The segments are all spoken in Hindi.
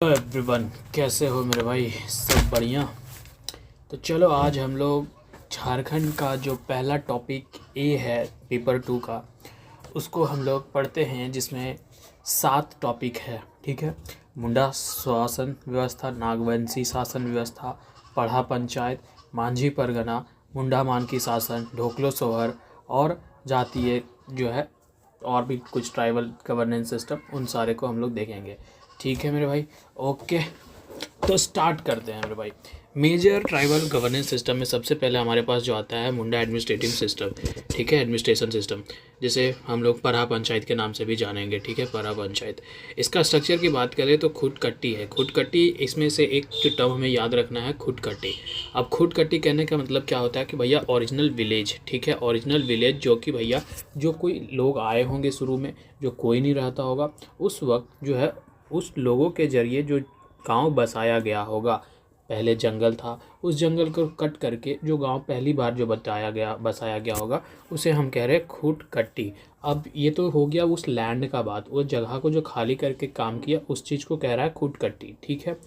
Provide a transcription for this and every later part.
हेलो एवरीवन, कैसे हो मेरे भाई? सब बढ़िया। तो चलो आज हम लोग झारखंड का जो पहला टॉपिक ए है पेपर 2 का, उसको हम लोग पढ़ते हैं, जिसमें 7 टॉपिक है। ठीक है। मुंडा शासन व्यवस्था, नागवंशी शासन व्यवस्था, पढ़ा पंचायत, मांझी परगना, मुंडा मानकी शासन, ढोकलो सोहर और जातीय जो है और भी कुछ ट्राइबल गवर्नेंस सिस्टम, उन सारे को हम लोग देखेंगे। ठीक है मेरे भाई, ओके। तो स्टार्ट करते हैं मेरे भाई। मेजर ट्राइबल गवर्नेंस सिस्टम में सबसे पहले हमारे पास जो आता है मुंडा एडमिनिस्ट्रेटिव सिस्टम। ठीक है, एडमिनिस्ट्रेशन सिस्टम, जिसे हम लोग पढ़ा पंचायत के नाम से भी जानेंगे। ठीक है, पढ़ा पंचायत। इसका स्ट्रक्चर की बात करें तो खुदकट्टी है। खुदकट्टी, इसमें से एक जो टर्म हमें याद रखना है, खुदकट्टी। अब खुदकट्टी कहने का मतलब क्या होता है कि भैया ओरिजिनल विलेज। ठीक है, ओरिजिनल विलेज, जो कि भैया जो कोई लोग आए होंगे शुरू में, जो कोई नहीं रहता होगा, उस वक्त जो है उस लोगों के जरिए जो गांव बसाया गया होगा। पहले जंगल था, उस जंगल को कट करके जो गांव पहली बार जो बसाया गया होगा, उसे हम कह रहे हैं खुदकट्टी। अब ये तो हो गया उस लैंड का बात, वो जगह को जो खाली करके काम किया, उस चीज़ को कह रहा है खुदकट्टी। ठीक है,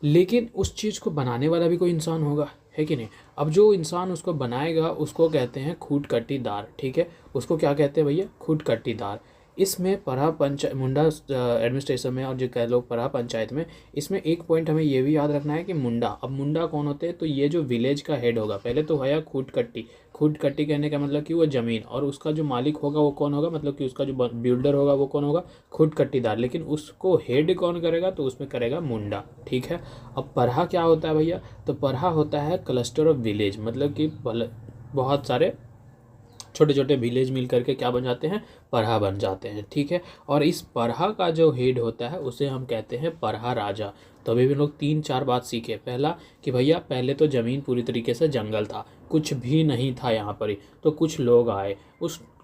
लेकिन उस चीज़ को बनाने वाला भी कोई इंसान होगा, है कि नहीं? अब जो इंसान उसको बनाएगा उसको कहते हैं खुदकट्टीदार। ठीक है, उसको क्या कहते हैं भैया? खुदकट्टीदार। इसमें पढ़ा पंचायत मुंडा एडमिनिस्ट्रेशन में, और जो कह लो पढ़ा पंचायत में, इसमें एक पॉइंट हमें ये भी याद रखना है कि मुंडा, अब मुंडा कौन होते हैं? तो ये जो विलेज का हेड होगा, पहले तो है खुदकट्टी। खुदकट्टी कहने का मतलब कि वो ज़मीन, और उसका जो मालिक होगा वो कौन होगा, मतलब कि उसका जो बिल्डर होगा वो कौन होगा? खुदकट्टीदार। लेकिन उसको हेड कौन करेगा? तो उसमें करेगा मुंडा। ठीक है। अब पढ़ा क्या होता है भैया? तो पढ़ा होता है क्लस्टर ऑफ विलेज, मतलब कि बहुत सारे छोटे छोटे विलेज मिल करके क्या बन जाते हैं? पढ़ा बन जाते हैं। ठीक है, और इस पढ़ा का जो हेड होता है उसे हम कहते हैं पढ़ा राजा। तो अभी भी लोग 3-4 बात सीखे। पहला कि भैया पहले तो ज़मीन पूरी तरीके से जंगल था, कुछ भी नहीं था यहाँ पर ही। तो कुछ लोग आए,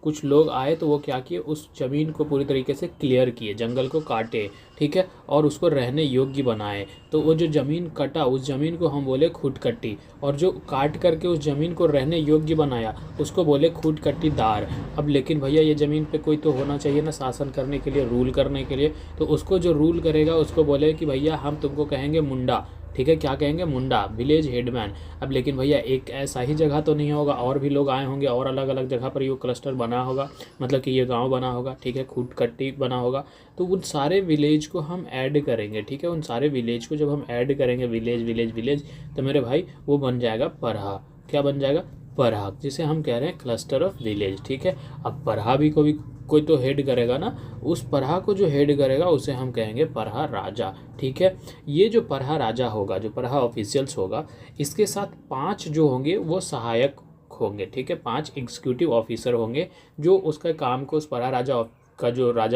कुछ लोग आए तो वो क्या किए? उस ज़मीन को पूरी तरीके से क्लियर किए, जंगल को काटे। ठीक है, और उसको रहने योग्य बनाए। तो वो जो ज़मीन कटा, उस ज़मीन को हम बोले खुदकट्टी, और जो काट करके उस ज़मीन को रहने योग्य बनाया उसको बोले खुदकट्टीदार। अब लेकिन भैया ये ज़मीन पे कोई तो होना चाहिए ना शासन करने के लिए, रूल करने के लिए। तो उसको जो रूल करेगा उसको बोले कि भैया हम तुमको कहेंगे मुंडा। ठीक है, क्या कहेंगे? मुंडा, विलेज हेडमैन। अब लेकिन भैया एक ऐसा ही जगह तो नहीं होगा, और भी लोग आए होंगे, और अलग अलग जगह पर ये क्लस्टर बना होगा, मतलब कि ये गांव बना होगा। ठीक है, खुदकट्टी बना होगा। तो उन सारे विलेज को हम ऐड करेंगे। ठीक है, उन सारे विलेज को जब हम ऐड करेंगे, विलेज विलेज विलेज, तो मेरे भाई वो बन जाएगा पढ़ा। क्या बन जाएगा? पढ़ा, जिसे हम कह रहे हैं क्लस्टर ऑफ विलेज। ठीक है, अब पढ़ा भी कोई तो हेड करेगा ना, उस पढ़ा को जो हेड करेगा उसे हम कहेंगे पढ़ा राजा। ठीक है, ये जो पढ़ा राजा होगा, जो पढ़ा ऑफिशियल्स होगा, इसके साथ 5 जो होंगे वो सहायक होंगे। ठीक है, 5 एग्जीक्यूटिव ऑफिसर होंगे जो उसका काम को, उस पढ़ा राजा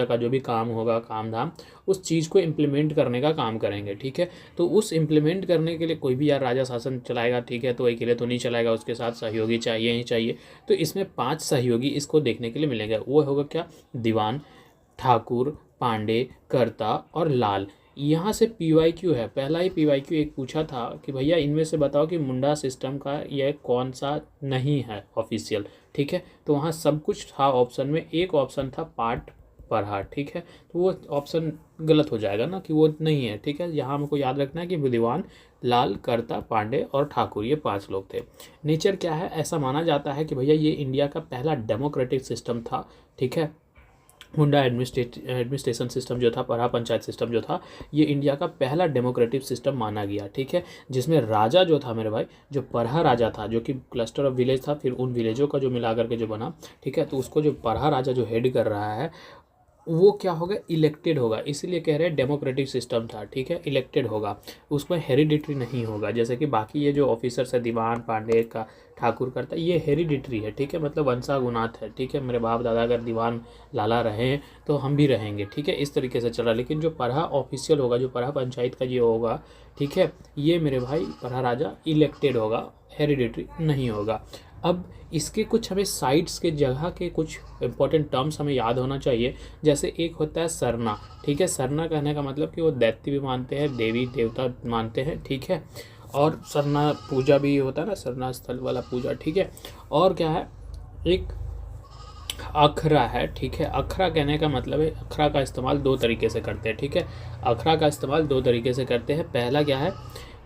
का जो भी काम होगा, काम धाम, उस चीज़ को इम्प्लीमेंट करने का काम करेंगे। ठीक है, तो उस इम्प्लीमेंट करने के लिए कोई भी यार राजा शासन चलाएगा, ठीक है, तो अकेले तो नहीं चलाएगा, उसके साथ सहयोगी चाहिए ही चाहिए। तो इसमें 5 सहयोगी इसको देखने के लिए मिलेंगे। वो होगा क्या? दीवान, ठाकुर, पांडे, कर्ता और लाल। यहाँ से PYQ है, पहला ही PYQ एक पूछा था कि भैया इनमें से बताओ कि मुंडा सिस्टम का यह कौन सा नहीं है ऑफिशियल। ठीक है, तो वहाँ सब कुछ था ऑप्शन में, एक ऑप्शन था पार्ट पढ़ा। ठीक है, तो वो ऑप्शन गलत हो जाएगा ना, कि वो नहीं है। ठीक है, यहाँ हमको याद रखना है कि दीवान, लाल, कर्ता, पांडे और ठाकुर, ये 5 लोग थे। नेचर क्या है? ऐसा माना जाता है कि भैया ये इंडिया का पहला डेमोक्रेटिक सिस्टम था। ठीक है, मुंडा एडमिनिस्ट्रेशन सिस्टम जो था, पढ़ा पंचायत सिस्टम जो था, ये इंडिया का पहला डेमोक्रेटिक सिस्टम माना गया। ठीक है, जिसमें राजा जो था मेरे भाई, जो पढ़ा राजा था, जो कि क्लस्टर ऑफ विलेज था, फिर उन विलेजों का जो मिला करके जो बना। ठीक है, तो उसको जो पढ़ा राजा जो हेड कर रहा है, वो क्या होगा? इलेक्टेड होगा। इसीलिए कह रहे हैं डेमोक्रेटिक सिस्टम था। ठीक है, इलेक्टेड होगा, उसमें हेरिडिटरी नहीं होगा। जैसे कि बाकी ये जो ऑफिसर्स है, दीवान, पांडे का, ठाकुर करता, ये हेरिडिटरी है। ठीक है, मतलब वंशागुनात है। ठीक है, मेरे बाप दादा अगर दीवान लाला रहे तो हम भी रहेंगे। ठीक है, इस तरीके से चला। लेकिन जो पढ़ा ऑफिशियल होगा, जो पढ़ा पंचायत का ये होगा, ठीक है, ये मेरे भाई पढ़ा राजा इलेक्टेड होगा, हेरिडिटरी नहीं होगा। अब इसके कुछ हमें साइट्स के जगह के कुछ इंपॉर्टेंट टर्म्स हमें याद होना चाहिए। जैसे एक होता है सरना। ठीक है, सरना कहने का मतलब कि वो दैत्य भी मानते हैं, देवी देवता मानते हैं। ठीक है, और सरना पूजा भी होता है ना, सरना स्थल वाला पूजा। ठीक है, और क्या है? एक अखरा है, ठीक है। अखरा कहने का मतलब है, अखरा का इस्तेमाल दो तरीके से करते हैं, ठीक है। अखरा का इस्तेमाल दो तरीके से करते हैं। पहला क्या है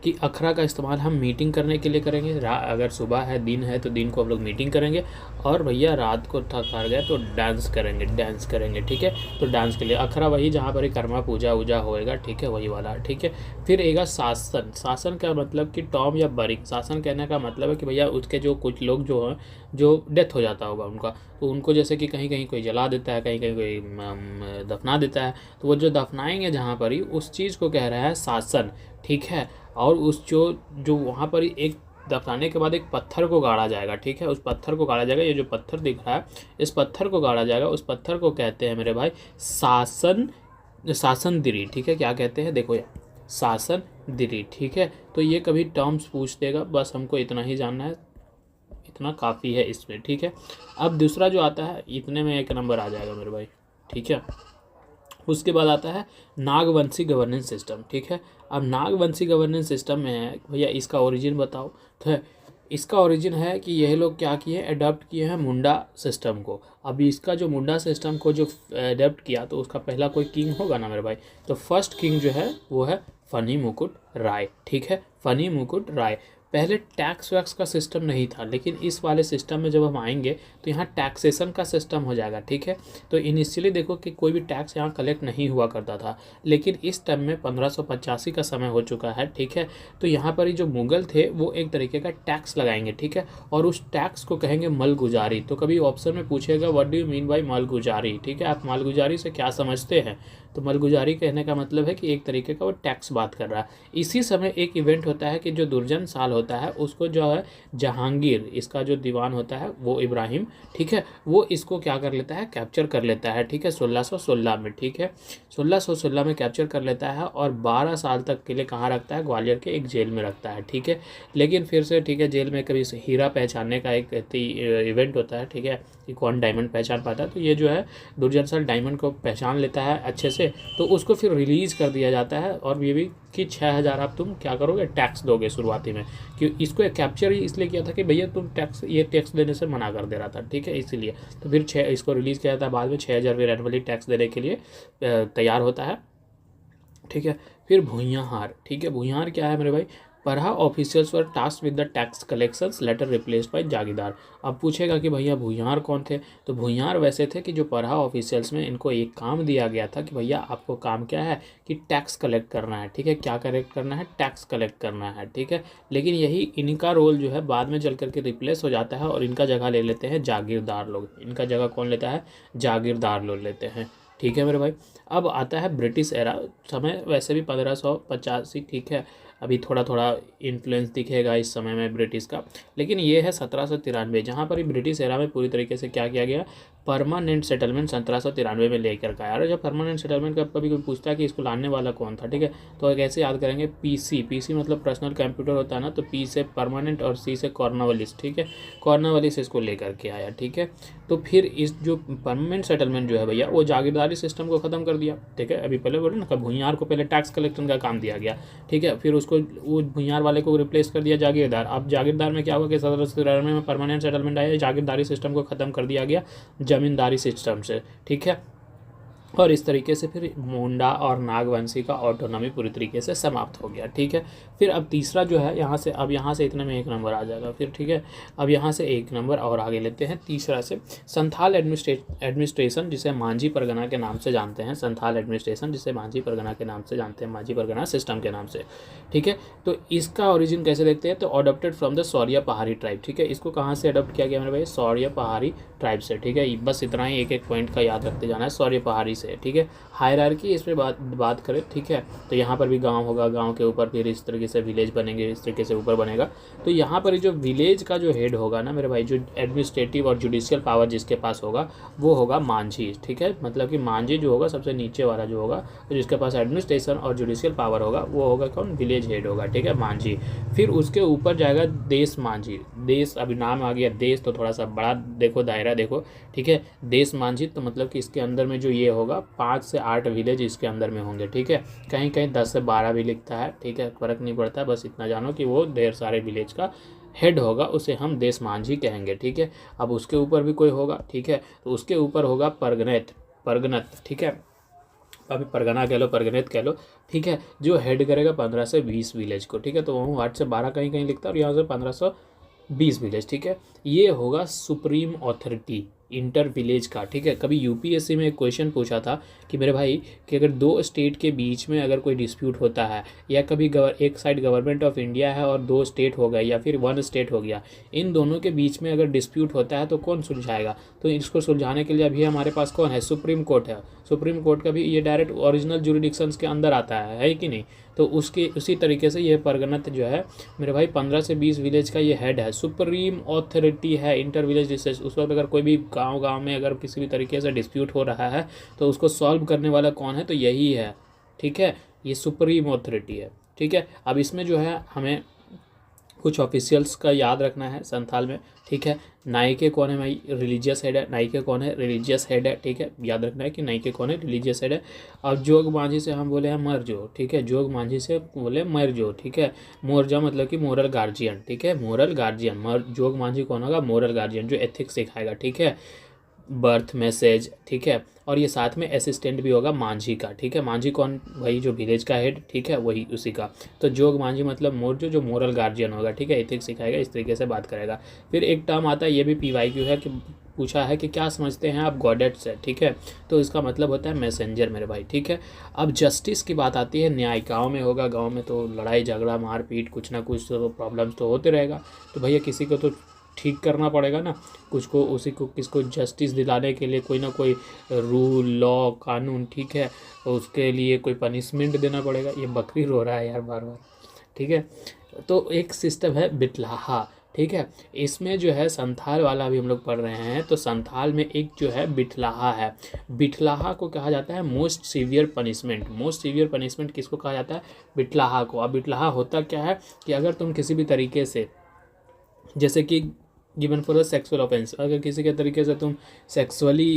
कि अखरा का इस्तेमाल हम मीटिंग करने के लिए करेंगे। अगर सुबह है, दिन है, तो दिन को हम लोग मीटिंग करेंगे, और भैया रात को थक हार गए तो डांस करेंगे, ठीक है। तो डांस के लिए अखरा वही जहाँ पर कर्मा पूजा वूजा होएगा, ठीक है, वही वाला, ठीक है। फिर आएगा शासन। शासन का मतलब कि टॉम या बरिक। शासन कहने का मतलब है कि भैया उसके जो कुछ लोग जो हैं, जो डेथ हो जाता होगा उनका, तो उनको जैसे कि कहीं कहीं कोई जला देता है, कहीं कहीं कोई दफना देता है, तो वो जो दफनाएंगे जहाँ पर ही, उस चीज़ को कह रहा है शासन, ठीक है। और उस जो जो वहाँ पर ही एक दफनाने के बाद एक पत्थर को गाड़ा जाएगा, ठीक है। उस पत्थर को गाड़ा जाएगा, ये जो पत्थर दिख रहा है, इस पत्थर को गाड़ा जाएगा। उस पत्थर को कहते हैं मेरे भाई शासन दिरी, ठीक है। क्या कहते हैं, देखो यार, शासन दिरी, ठीक है। तो ये कभी टर्म्स पूछ देगा, बस हमको इतना ही जानना है, इतना काफ़ी है इसमें, ठीक है। अब दूसरा जो आता है, इतने में एक नंबर आ जाएगा मेरे भाई, ठीक है। उसके बाद आता है नागवंशी गवर्नेंस सिस्टम, ठीक है। अब नागवंशी गवर्नेंस सिस्टम में है भैया, इसका ओरिजिन बताओ। तो इसका ओरिजिन है कि यह लोग क्या किए, अडॉप्ट किए हैं मुंडा सिस्टम को। अभी इसका जो मुंडा सिस्टम को जो अडॉप्ट किया, तो उसका पहला कोई किंग होगा ना मेरे भाई, तो फर्स्ट किंग जो है वो है फनी मुकुट राय, ठीक है। फनी मुकुट राय। पहले टैक्स वैक्स का सिस्टम नहीं था, लेकिन इस वाले सिस्टम में जब हम आएंगे तो यहाँ टैक्सेशन का सिस्टम हो जाएगा, ठीक है। तो इनिशियली देखो कि कोई भी टैक्स यहाँ कलेक्ट नहीं हुआ करता था, लेकिन इस टाइम में 1585 का समय हो चुका है, ठीक है। तो यहाँ पर ही जो मुगल थे वो एक तरीके का टैक्स लगाएंगे, ठीक है, और उस टैक्स को कहेंगे मलगुजारी। तो कभी ऑप्शन में पूछेगा what do you mean by malguzari, ठीक है। आप मालगुजारी से क्या समझते हैं, तो मलगुजारी कहने का मतलब है कि एक तरीके का वो टैक्स बात कर रहा है। इसी समय एक इवेंट होता है कि जो दुर्जन साल होता है, उसको जो है जहांगीर, इसका जो दीवान होता है वो इब्राहिम, ठीक है, वो इसको क्या कर लेता है, कैप्चर कर लेता है, ठीक है, 1616 में, ठीक है। 1616 में कैप्चर कर लेता है और 12 साल तक के लिए कहाँ रखता है, ग्वालियर के एक जेल में रखता है, ठीक है। लेकिन फिर से, ठीक है, जेल में कभी हीरा पहचानने का एक इवेंट होता है, ठीक है, कि कौन डायमंड पहचान पाता है, तो ये जो है दुर्जन साल डायमंड को पहचान लेता है अच्छे से, तो उसको फिर रिलीज कर दिया जाता है। और ये भी कि 6000 आप तुम क्या करोगे, टैक्स दोगे शुरुआती में, कि इसको कैप्चर ही इसलिए किया था कि भैया तुम टैक्स देने से मना कर दे रहा था, ठीक है, इसीलिए। तो फिर इसको रिलीज किया जाता है बाद में, 6000 फिर एनुअली टैक्स देने के लिए तैयार होता है, ठीक है। फिर भूइयाहार, ठीक है। भूइयाहार क्या है मेरे भाई, Parha officials were task with the tax collections later replaced by jagirdar. अब पूछेगा कि भैया भूइयाहार कौन थे, तो भूइयाहार वैसे थे कि जो परहा ऑफिशियल्स में इनको एक काम दिया गया था कि भैया आपको काम क्या है कि टैक्स कलेक्ट करना है, ठीक है। क्या कलेक्ट करना है, टैक्स कलेक्ट करना है, ठीक है। लेकिन यही इनका रोल जो है बाद में चल करके रिप्लेस हो जाता है और इनका जगह ले लेते हैं जागीरदार लोग। इनका जगह कौन लेता है, जागीरदार लोग लेते हैं, ठीक है मेरे भाई। अब आता है ब्रिटिश एरा। समय वैसे भी 1585, ठीक है। अभी थोड़ा थोड़ा इन्फ्लुएंस दिखेगा इस समय में ब्रिटिश का, लेकिन ये है 1793, जहाँ पर ही ब्रिटिश एरा में पूरी तरीके से क्या किया गया, परमानेंट सेटलमेंट 1793 में लेकर का आया। जब परमानेंट सेटलमेंट का कभी कोई पूछता है कि इसको लाने वाला कौन था, ठीक है, तो कैसे याद करेंगे, पीसी। पीसी मतलब पर्सनल कंप्यूटर होता है ना, तो पी से परमानेंट और सी से कॉर्नवालिस, ठीक है। कॉर्नवालिस इसको लेकर के आया, ठीक है। तो फिर इस जो परमानेंट सेटलमेंट जो है भैया, वो जागीरदारी सिस्टम को ख़त्म कर दिया, ठीक है। अभी पहले बोले ना, भूइयार को पहले टैक्स कलेक्शन का काम दिया गया, ठीक है, फिर उसको वो भूइयार वाले को रिप्लेस कर दिया जागीरदार। अब जागीरदार में क्या हुआ कि 1793 में परमानेंट सेटलमेंट आया, जागीरदारी सिस्टम को ख़त्म कर दिया गया जमींदारी सिस्टम से, ठीक है। और इस तरीके से फिर मुंडा और नागवंशी का ऑटोनॉमी पूरी तरीके से समाप्त हो गया, ठीक है। फिर अब तीसरा जो है यहाँ से, अब यहाँ से इतने में एक नंबर आ जाएगा फिर, ठीक है। अब यहाँ से एक नंबर और आगे लेते हैं तीसरा से, संथाल एडमिनिस्ट्रेशन, जिसे मांझी परगना के नाम से जानते हैं। संथाल एडमिनिस्ट्रेशन जिसे मांझी परगना के नाम से जानते हैं, मांझी परगना सिस्टम के नाम से, ठीक है। तो इसका ओरिजिन कैसे देखते हैं, तो अडोप्टेड फ्रॉम द सौरिया पहाड़ी ट्राइब, ठीक है। इसको कहाँ से अडोप्ट किया गया मेरे भाई, सौरिया पहाड़ी ट्राइब से, ठीक है। बस इतना ही एक एक पॉइंट का याद रखते जाना है, सौरिया पहाड़ी से, ठीक है। हायरार्की इस पर बात करें, ठीक है, तो यहाँ पर भी गांव होगा, गांव के ऊपर फिर इस तरीके से विलेज बनेंगे, इस तरीके से ऊपर बनेगा। तो यहाँ पर जो विलेज का जो हेड होगा ना मेरे भाई, जो एडमिनिस्ट्रेटिव और जुडिशियल पावर जिसके पास होगा, वो होगा मांझी, ठीक है। मतलब कि मांझी जो होगा सबसे नीचे वाला जो होगा, तो जिसके पास एडमिनिस्ट्रेशन और जुडिशियल पावर होगा, वो होगा कौन, विलेज हेड होगा, ठीक है, मांझी। फिर उसके ऊपर जाएगा देश मांझी। देश, अभी नाम आ गया देश, तो थोड़ा सा बड़ा देखो, दायरा देखो, ठीक है। देश मांझी तो मतलब कि इसके अंदर में जो ये होगा 5 से 8 विलेज इसके अंदर में होंगे, ठीक है। कहीं कहीं 10 से 12 भी लिखता है, ठीक है, फर्क नहीं पड़ता, बस इतना जानो कि वो ढेर सारे विलेज का हेड होगा उसे हम देश मांझी कहेंगे, ठीक है। अब उसके ऊपर भी कोई होगा, ठीक है, तो उसके ऊपर होगा परगनत, ठीक है, अभी परगना कह लो, परगनेत कह लो, ठीक है, जो हेड करेगा 15 से 20 विलेज को, ठीक है। तो वहाँ 8 से 12 कहीं कहीं लिखता है और यहाँ से 1520 विलेज, ठीक है। ये होगा सुप्रीम ऑथोरिटी इंटर विलेज का, ठीक है। कभी यूपीएससी में एक क्वेश्चन पूछा था कि मेरे भाई कि अगर दो स्टेट के बीच में अगर कोई डिस्प्यूट होता है, या कभी एक साइड गवर्नमेंट ऑफ इंडिया है और 2 स्टेट हो गए या फिर 1 स्टेट हो गया, इन दोनों के बीच में अगर डिस्प्यूट होता है तो कौन सुलझाएगा। तो इसको सुलझाने के लिए अभी हमारे पास कौन है, सुप्रीम कोर्ट है। सुप्रीम कोर्ट का भी ये डायरेक्ट ओरिजिनल जुरिडिक्शंस के अंदर आता है कि नहीं। तो उसके उसी तरीके से ये परगनत जो है मेरे भाई 15 से 20 विलेज का ये हेड है, सुप्रीम ऑथोरिटी है इंटर विलेज डिस्प्यूट। उस वक्त अगर कोई भी गांव में अगर किसी भी तरीके से डिस्प्यूट हो रहा है तो उसको सॉल्व करने वाला कौन है, तो यही है, ठीक है, ये सुप्रीम ऑथोरिटी है, ठीक है। अब इसमें जो है हमें कुछ ऑफिशियल्स का याद रखना है संथाल में, ठीक है। नायके कौन है भाई, रिलीजियस हेड है। नायके कौन है, रिलीजियस हेड है, ठीक है, याद रखना है कि नायके कौन है, रिलीजियस हेड है। अब जोग मांझी से हम बोले हैं मरजो, ठीक है, जोग मांझी से बोले मरजो, ठीक है। मोरजा मतलब कि मोरल गार्जियन, ठीक है, मोरल गार्जियन। जोग मांझी कौन होगा, मोरल गार्जियन, जो एथिक्स सिखाएगा, ठीक है, बर्थ मैसेज, ठीक है। और ये साथ में असिस्टेंट भी होगा मांझी का, ठीक है। मांझी कौन, वही जो विलेज का हेड, ठीक है, वही उसी का। तो जोग मांझी मतलब जो मोरल गार्जियन होगा, ठीक है, एथिक्स सिखाएगा, इस तरीके से बात करेगा। फिर एक टर्म आता है, ये भी PYQ है, कि पूछा है कि क्या समझते हैं आप गॉडेट से, ठीक है। तो इसका मतलब होता है मैसेंजर मेरे भाई, ठीक है। अब जस्टिस की बात आती है, न्याय गाँव में होगा। गाँव में तो लड़ाई झगड़ा मारपीट कुछ ना कुछ तो प्रॉब्लम्स तो होते रहेगा। तो भैया किसी को तो ठीक करना पड़ेगा ना, कुछ को उसी को किसको जस्टिस दिलाने के लिए कोई ना कोई रूल लॉ कानून, ठीक है, तो उसके लिए कोई पनिशमेंट देना पड़ेगा। ये बकरी रो रहा है यार बार बार, ठीक है। तो एक सिस्टम है बिटलाहा, ठीक है। इसमें जो है संथाल वाला भी हम लोग पढ़ रहे हैं, तो संथाल में एक जो है बिटलाहा है। बिटलाहा को कहा जाता है most severe punishment. Most severe punishment किसको कहा जाता है, बिटलाहा को। अब बिटलाहा होता क्या है कि अगर तुम किसी भी तरीके से, जैसे कि given for a sexual offence, अगर किसी के तरीके से तुम सेक्सुअली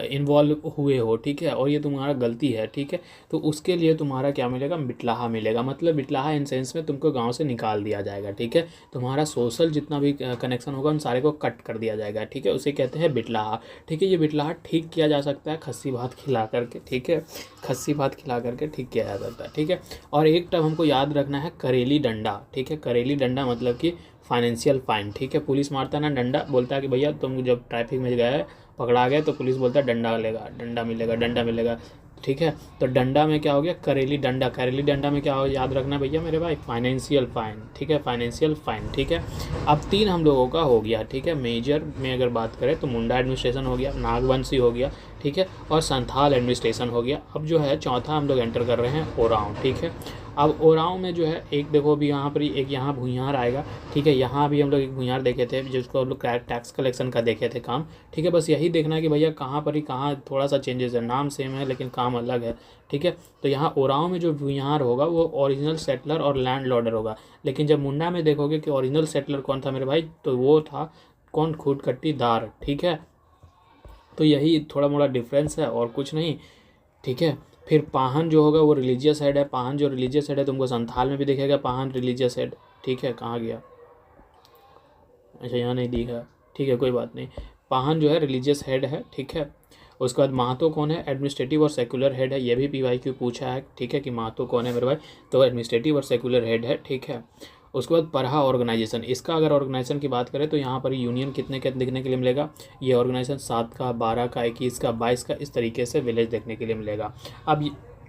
इन्वॉल्व हुए हो, ठीक है, और ये तुम्हारा गलती है, ठीक है, तो उसके लिए तुम्हारा क्या मिलेगा, बिटलाहा मिलेगा। मतलब बिटलाहा इन सेंस में तुमको गांव से निकाल दिया जाएगा, ठीक है। तुम्हारा सोशल जितना भी कनेक्शन होगा उन सारे को कट कर दिया जाएगा, ठीक है, उसे कहते हैं बिटलाहा, ठीक है। ये बिटलाहा ठीक किया जा सकता है खस्सी भात खिला करके, ठीक है, खस्सी भात खिला करके ठीक किया जा सकता है, ठीक है। और एक टर्म हमको याद रखना है, करेली डंडा, ठीक है। करेली डंडा मतलब कि फाइनेंशियल फाइन, ठीक है। पुलिस मारता है ना डंडा, बोलता है कि भैया तुम जब ट्रैफिक में गए पकड़ा गए तो पुलिस बोलता है डंडा लेगा, डंडा मिलेगा, डंडा मिलेगा, ठीक है। तो डंडा में क्या हो गया, करेली डंडा। करेली डंडा में क्या हो, याद रखना भैया मेरे भाई, फाइनेंशियल फाइन, ठीक है, फाइनेंशियल फाइन, ठीक है। अब 3 हम लोगों का हो गया, ठीक है। मेजर में अगर बात करें तो मुंडा एडमिनिस्ट्रेशन हो गया, नागवंशी हो गया, ठीक है, और संथाल एडमिनिस्ट्रेशन हो गया। अब जो है चौथा हम लोग एंटर कर रहे हैं ओरांव, ठीक है। अब ओरांव में जो है एक देखो अभी यहाँ पर एक यहाँ भूंयार आएगा, ठीक है। यहाँ भी हम लोग एक भूंयार देखे थे जिसको हम लोग टैक्स कलेक्शन का देखे थे काम, ठीक है। बस यही देखना है कि भैया कहाँ पर ही कहाँ थोड़ा सा चेंजेस है, नाम सेम है लेकिन काम अलग है, ठीक है। तो यहाँ ओरांव में जो भूंयार होगा वो ओरिजिनल सेटलर और लैंड लॉर्डर होगा। लेकिन जब मुंडा में देखोगे कि ओरिजिनल सेटलर कौन था मेरे भाई, तो वो था कौन, खूटकट्टीदार, ठीक है। तो यही थोड़ा मोड़ा डिफरेंस है और कुछ नहीं, ठीक है। फिर पाहन जो होगा वो रिलीजियस हेड है। पाहन जो रिलीजियस हेड है तुमको संथाल में भी दिखेगा, पाहन रिलीजियस हेड, ठीक है। कहाँ गया, अच्छा यहाँ नहीं दिखा, ठीक है, कोई बात नहीं। पाहन जो है रिलीजियस हेड है, ठीक है। उसके बाद महतो कौन है, एडमिनिस्ट्रेटिव और सेकुलर हेड है। ये भी PYQ पूछा है, ठीक है, कि महतो कौन है मेरे भाई, तो एडमिनिस्ट्रेटिव और सेकुलर हेड है, ठीक है। उसके बाद परहा ऑर्गेनाइजेशन, इसका अगर ऑर्गेनाइजेशन की बात करें तो यहाँ पर यूनियन कितने के देखने के लिए मिलेगा, ये ऑर्गेनाइजेशन 7 का, 12 का, 21 का, 22 का, इस तरीके से विलेज देखने के लिए मिलेगा। अब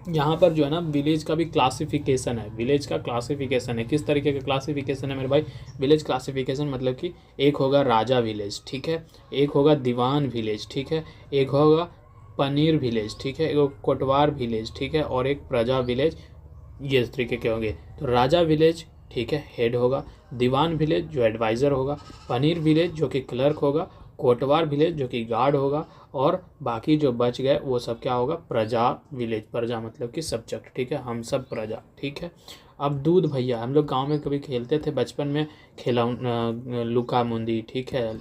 यहाँ पर जो है ना विलेज का भी क्लासिफिकेशन है, विलेज का क्लासिफिकेशन है। किस तरीके का क्लासिफिकेशन है मेरे भाई, विलेज क्लासिफिकेशन मतलब कि एक होगा राजा विलेज, ठीक है, एक होगा दीवान विलेज, ठीक है, एक होगा पनीर विलेज, ठीक है, एक कोटवार विलेज, ठीक है, और एक प्रजा विलेज, ये इस तरीके के होंगे। तो राजा विलेज, ठीक है, हेड होगा, दीवान विलेज जो एडवाइज़र होगा, पनीर विलेज जो कि क्लर्क होगा, कोटवार विलेज जो कि गार्ड होगा, और बाकी जो बच गए वो सब क्या होगा, प्रजा विलेज। प्रजा मतलब कि सब्जेक्ट, ठीक है, हम सब प्रजा, ठीक है। अब दूध भैया, हम लोग गांव में कभी खेलते थे बचपन में, खेला लुका मुंदी, ठीक है,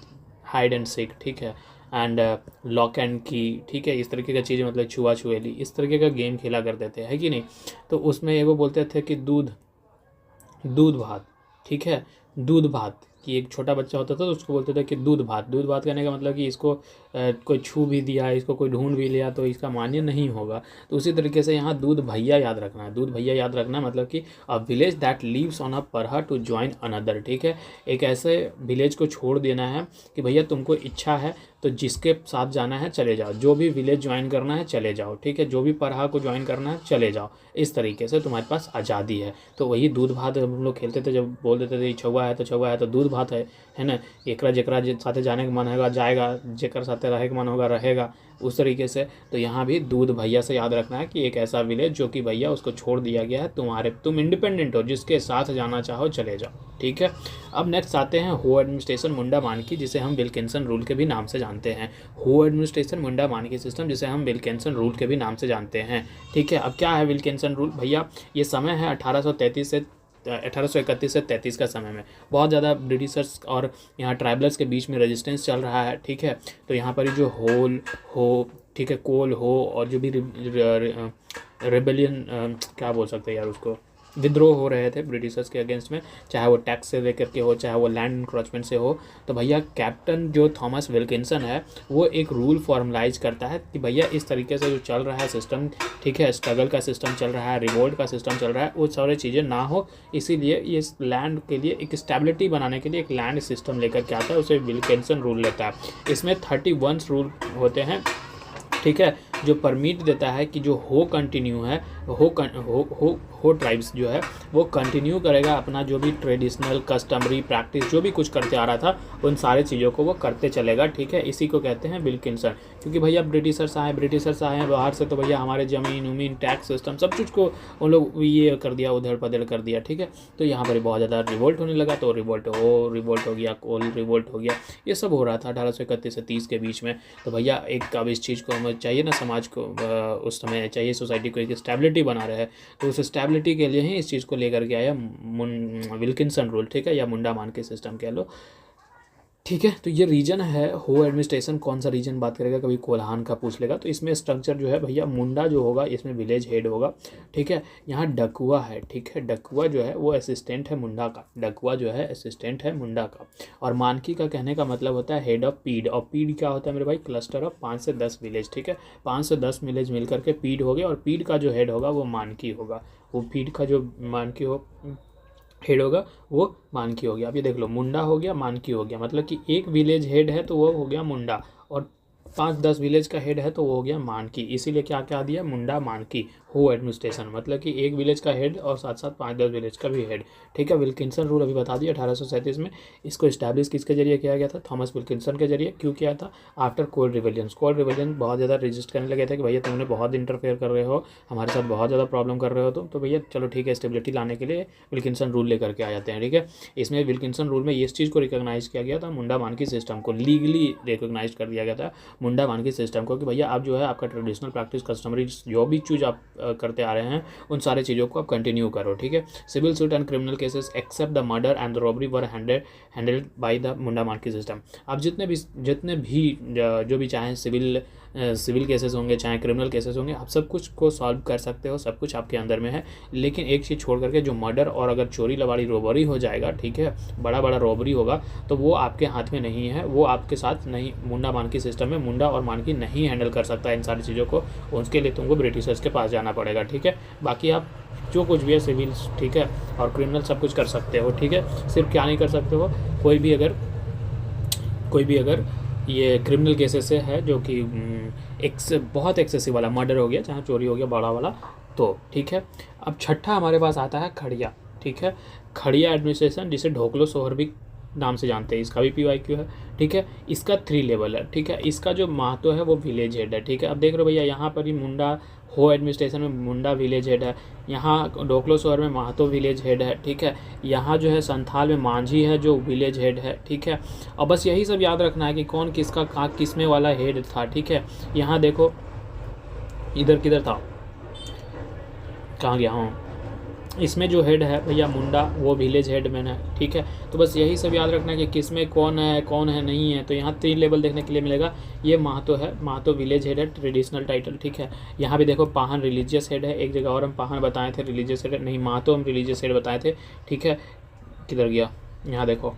हाइड एंड सीक, ठीक है, एंड लॉक एंड की, ठीक है, इस तरीके का चीज़, मतलब छुआ छुएली, इस तरीके का गेम खेला करते थे, है कि नहीं। तो उसमें वो बोलते थे कि दूध भात, ठीक है। दूध भात कि एक छोटा बच्चा होता था तो उसको बोलते थे कि दूध भात। दूध भात कहने का मतलब कि इसको कोई छू भी दिया, इसको कोई ढूंढ भी लिया तो इसका मान्य नहीं होगा। तो उसी तरीके से यहाँ दूध भैया याद रखना है। दूध भैया याद रखना मतलब कि a village that leaves on a Parha to join another, ठीक है। एक ऐसे विलेज को छोड़ देना है कि भैया तुमको इच्छा है तो जिसके साथ जाना है चले जाओ, जो भी विलेज ज्वाइन करना है चले जाओ, ठीक है। जो भी परहा को ज्वाइन करना है चले जाओ। इस तरीके से तुम्हारे पास आज़ादी है। तो वही दूध भात हम लोग खेलते थे, जब बोल देते थे छुआ है तो छुआ है तो दूध भात है ना। एकरा जेकरा साथे जाने का मन होगा जाएगा, जेकर साथे रहे का मन होगा रहेगा, उस तरीके से। तो यहाँ भी दूध भैया से याद रखना है कि एक ऐसा विलेज जो कि भैया उसको छोड़ दिया गया है, तुम इंडिपेंडेंट हो, जिसके साथ जाना चाहो चले जाओ, ठीक है। अब नेक्स्ट आते हैं हो एडमिनिस्ट्रेशन मुंडा मानकी, जिसे हम विल्किंसन रूल के भी नाम से जानते हैं। हो एडमिनिस्ट्रेशन मुंडा मानकी सिस्टम, जिसे हम विल्किंसन रूल के भी नाम से जानते हैं, ठीक है। अब क्या है विल्किंसन रूल भैया? ये समय है 1831 से 33 का समय में बहुत ज़्यादा ब्रिटिशर्स और यहाँ ट्राइबलर्स के बीच में रेजिस्टेंस चल रहा है, ठीक है। तो यहाँ पर जो होल हो, ठीक है, कोल हो और जो भी रेबेलियन क्या बोल सकते हैं यार उसको, विद्रोह हो रहे थे ब्रिटिशर्स के अगेंस्ट में, चाहे वो टैक्स से लेकर के हो, चाहे वो लैंड इंक्रोचमेंट से हो। तो भैया कैप्टन जो थॉमस विल्किंसन है वो एक रूल फॉर्मलाइज करता है कि भैया इस तरीके से जो चल रहा है सिस्टम, ठीक है, स्ट्रगल का सिस्टम चल रहा है, रिवोल्ट का सिस्टम चल रहा है, वो सारी चीज़ें ना हो। इसीलिए ये लैंड के लिए एक स्टेबिलिटी बनाने के लिए एक लैंड सिस्टम लेकर के आता है, उसे विल्किंसन रूल लेता है। इसमें 31 रूल होते हैं, ठीक है, जो परमिट देता है कि जो हो कंटिन्यू है, हो ट्राइब्स जो है वो कंटिन्यू करेगा अपना जो भी ट्रेडिशनल कस्टमरी प्रैक्टिस जो भी कुछ करते आ रहा था उन सारी चीज़ों को वो करते चलेगा, ठीक है। इसी को कहते हैं विल्किंसन। क्योंकि भैया ब्रिटिशर्स आए हैं बाहर से, तो भैया हमारे ज़मीन उमीन टैक्स सिस्टम सब कुछ को उन लोग ये कर दिया, उधर पधर कर दिया, ठीक है। तो यहाँ पर बहुत ज़्यादा रिवोल्ट होने लगा, तो रिवोल्ट हो गया, कोल रिवोल्ट हो गया, ये सब हो रहा था 1831 से 30 के बीच में। तो भैया एक अब इस चीज़ को हमें चाहिए ना, समाज को उस समय चाहिए, सोसाइटी को एक स्टेबिलिटी बना रहे हैं, तो उस स्टेबिलिटी के लिए ही इस चीज़ को लेकर के आया विल्किंसन रूल, ठीक है, या मुंडा मानकी सिस्टम कह लो, ठीक है। तो ये रीजन है हो एडमिनिस्ट्रेशन। कौन सा रीजन बात करेगा, कभी कोल्हान का पूछ लेगा। तो इसमें स्ट्रक्चर जो है भैया मुंडा जो होगा इसमें विलेज हेड होगा, ठीक है। यहाँ डकुआ है, ठीक है, डकुआ जो है वो असिस्टेंट है मुंडा का, डकुआ जो है असिस्टेंट है मुंडा का। और मानकी का कहने का मतलब होता है हेड ऑफ पीड, और पीड क्या होता है मेरे भाई? क्लस्टर ऑफ 5 से 10 विलेज, ठीक है। 5 से 10 विलेज मिल करके पीड हो गया, और पीड का जो हेड होगा वो मानकी होगा। वो पीड का जो मानकी हो हेड होगा वो मानकी हो गया। अब ये देख लो, मुंडा हो गया, मानकी हो गया, मतलब कि एक विलेज हेड है तो वो हो गया मुंडा, और 5-10 विलेज का हेड है तो वो हो गया मानकी। इसीलिए क्या क्या दिया, मुंडा मानकी हो एडमिनिस्ट्रेशन, मतलब कि एक विलेज का हेड और साथ साथ 5-10 विलेज का भी हेड, ठीक है। विल्किंसन रूल अभी बता दिया 1837 में। इसको इस्टेब्लिश किसके जरिए किया गया था? थॉमस विल्किंसन के जरिए। क्यों किया था? आफ्टर कोल रिवेलियन बहुत ज़्यादा रजिस्ट करने लगे थे कि भैया तुमने बहुत इंटरफेयर कर रहे हो, हमारे साथ बहुत ज़्यादा प्रॉब्लम कर रहे हो तुम, तो भैया चलो ठीक है, स्टेबिलिटी लाने के लिए विल्किंसन रूल लेकर के आ जाते हैं, ठीक है। इसमें विल्किंसन रूल में इस चीज़ को रिकॉग्नाइज किया गया था, मुंडा मानकी सिस्टम को लीगली रिकॉग्नाइज कर दिया गया था मुंडा मानकी सिस्टम को, कि भैया आप जो है आपका ट्रेडिशनल प्रैक्टिस कस्टमरी जो भी चीज़ आप करते आ रहे हैं उन सारे चीज़ों को आप कंटिन्यू करो, ठीक है। Civil suit and criminal cases except the murder and the robbery were handled by the Munda Manki system. आप जितने भी जो भी चाहें सिविल केसेस होंगे, चाहे क्रिमिनल केसेस होंगे, आप सब कुछ को सॉल्व कर सकते हो, सब कुछ आपके अंदर में है। लेकिन एक चीज़ छोड़ करके, जो मर्डर और अगर चोरी लवाड़ी रॉबरी हो जाएगा, ठीक है, बड़ा रॉबरी होगा, तो वो आपके हाथ में नहीं है, वो आपके साथ नहीं, मुंडा मानकी सिस्टम में मुंडा और मानकी नहीं हैंडल कर सकता इन सारी चीज़ों को, उसके लिए तुमको ब्रिटिशर्स के पास जाना पड़ेगा, ठीक है। बाकी आप जो कुछ भी है सिविल, ठीक है, और क्रिमिनल सब कुछ कर सकते हो, ठीक है। सिर्फ क्या नहीं कर सकते हो, कोई भी अगर ये क्रिमिनल केसेस से है जो कि बहुत एक्सेसिव वाला मर्डर हो गया, चाहे चोरी हो गया बड़ा वाला, तो ठीक है। अब छठा हमारे पास आता है खड़िया, ठीक है, खड़िया एडमिनिस्ट्रेशन, जिसे ढोकलो सोहर भी नाम से जानते हैं, इसका भी PYQ है, ठीक है। इसका 3 लेवल है, ठीक है। इसका जो महत्व है वो विलेज हेड है, ठीक है। अब देख रहे हो भैया, यहाँ पर ही मुंडा हो एडमिनिस्ट्रेशन में मुंडा विलेज हेड है, यहाँ ढोकलो शहर में महतो विलेज हेड है, ठीक है। यहाँ जो है संथाल में मांझी है जो विलेज हेड है, ठीक है। और बस यही सब याद रखना है कि कौन किसका कहाँ किसमें वाला हेड था, ठीक है। यहाँ देखो, इधर किधर था, कहाँ गया हूँ, इसमें जो हेड है भैया मुंडा, वो विलेज हेड मैन है, ठीक है। तो बस यही सब याद रखना है कि किस में कौन है नहीं है। तो यहाँ 3 लेवल देखने के लिए मिलेगा। ये महतो है, महतो विलेज हेड है, ट्रेडिशनल टाइटल, ठीक है। यहाँ भी देखो पाहन रिलीजियस हेड है, एक जगह और हम पाहन बताए थे रिलीजियस हेड नहीं, महतो हम रिलीजियस हेड बताए थे, ठीक है। किधर गया, यहाँ देखो,